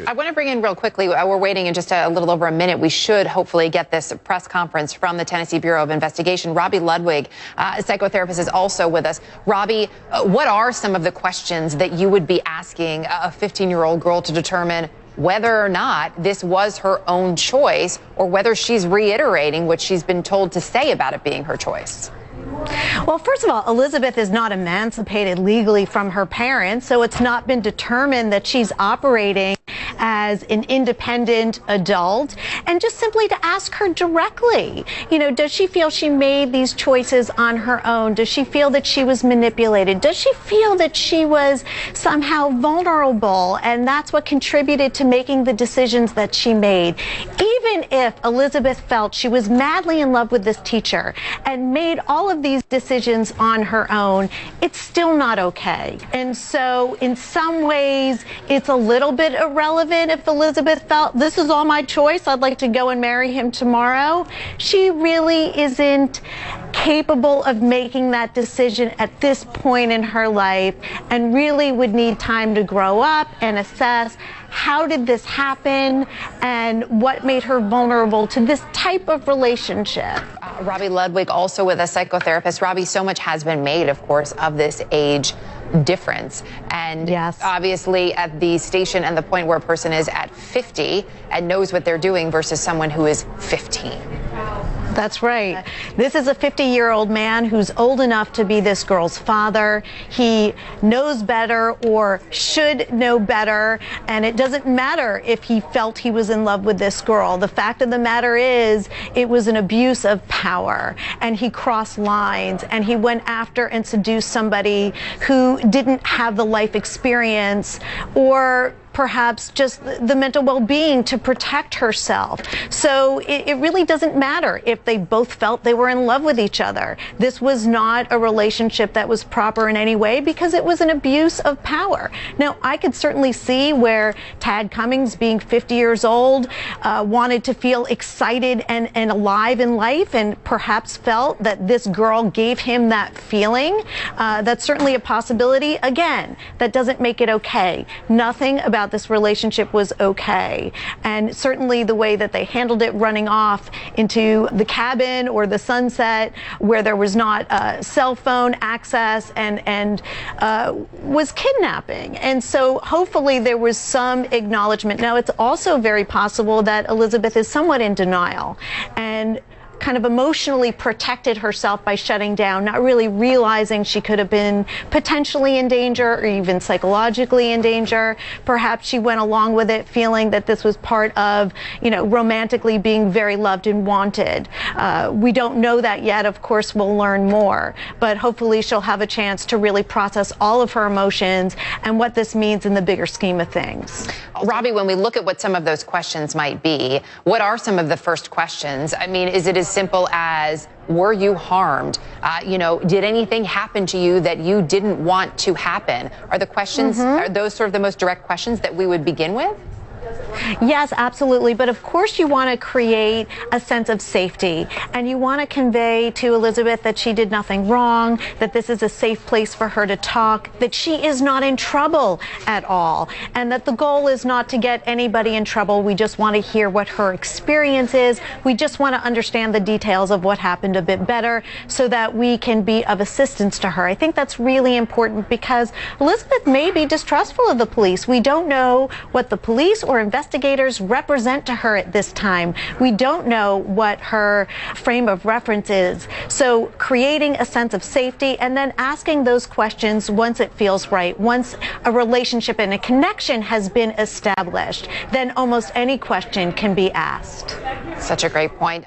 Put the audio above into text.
I want to bring in real quickly, we're waiting in just a little over a minute. We should hopefully get this press conference from the Tennessee Bureau of Investigation. Robi Ludwig, a psychotherapist, is also with us. Robi, what are some of the questions that you would be asking a 15-year-old girl to determine whether or not this was her own choice, or whether she's reiterating what she's been told to say about it being her choice? Well, first of all, Elizabeth is not emancipated legally from her parents, so it's not been determined that she's operating as an independent adult. And just simply to ask her directly, does she feel she made these choices on her own? Does she feel that she was manipulated? Does she feel that she was somehow vulnerable, and that's what contributed to making the decisions that she made? Even if Elizabeth felt she was madly in love with this teacher and made all of these decisions on her own, it's still not okay. And so in some ways, it's a little bit irrelevant if Elizabeth felt, this is all my choice, I'd like to go and marry him tomorrow. She really isn't capable of making that decision at this point in her life, and really would need time to grow up and assess how did this happen and what made her vulnerable to this type of relationship. Robi Ludwig, also with a psychotherapist. Robi, so much has been made, of course, of this age difference. And yes, obviously at the station and the point where a person is at 50 and knows what they're doing versus someone who is 15. That's right. This is a 50-year-old man who's old enough to be this girl's father. He knows better, or should know better, and it doesn't matter if he felt he was in love with this girl. The fact of the matter is, it was an abuse of power, and he crossed lines, and he went after and seduced somebody who didn't have the life experience or perhaps just the mental well-being to protect herself. So it really doesn't matter if they both felt they were in love with each other. This was not a relationship that was proper in any way, because it was an abuse of power. Now, I could certainly see where Tad Cummings, being 50 years old, wanted to feel excited and alive in life, and perhaps felt that this girl gave him that feeling. That's certainly a possibility. Again, that doesn't make it okay. Nothing about this relationship was okay, and certainly the way that they handled it, running off into the cabin or the sunset where there was not cell phone access, and was kidnapping. And so hopefully there was some acknowledgement. Now, it's also very possible that Elizabeth is somewhat in denial and kind of emotionally protected herself by shutting down, not really realizing she could have been potentially in danger or even psychologically in danger. Perhaps she went along with it feeling that this was part of, romantically being very loved and wanted. We don't know that yet. Of course, we'll learn more, but hopefully she'll have a chance to really process all of her emotions and what this means in the bigger scheme of things. Robi, when we look at what some of those questions might be, what are some of the first questions? I mean, is it as simple as, were you harmed? Did anything happen to you that you didn't want to happen? Are the questions, are those sort of the most direct questions that we would begin with? Yes, absolutely. But of course you want to create a sense of safety, and you want to convey to Elizabeth that she did nothing wrong, that this is a safe place for her to talk, that she is not in trouble at all, and that the goal is not to get anybody in trouble. We just want to hear what her experience is. We just want to understand the details of what happened a bit better so that we can be of assistance to her. I think that's really important, because Elizabeth may be distrustful of the police. We don't know what the police or investigators represent to her at this time. We don't know what her frame of reference is. So creating a sense of safety and then asking those questions once it feels right, once a relationship and a connection has been established, then almost any question can be asked. Such a great point.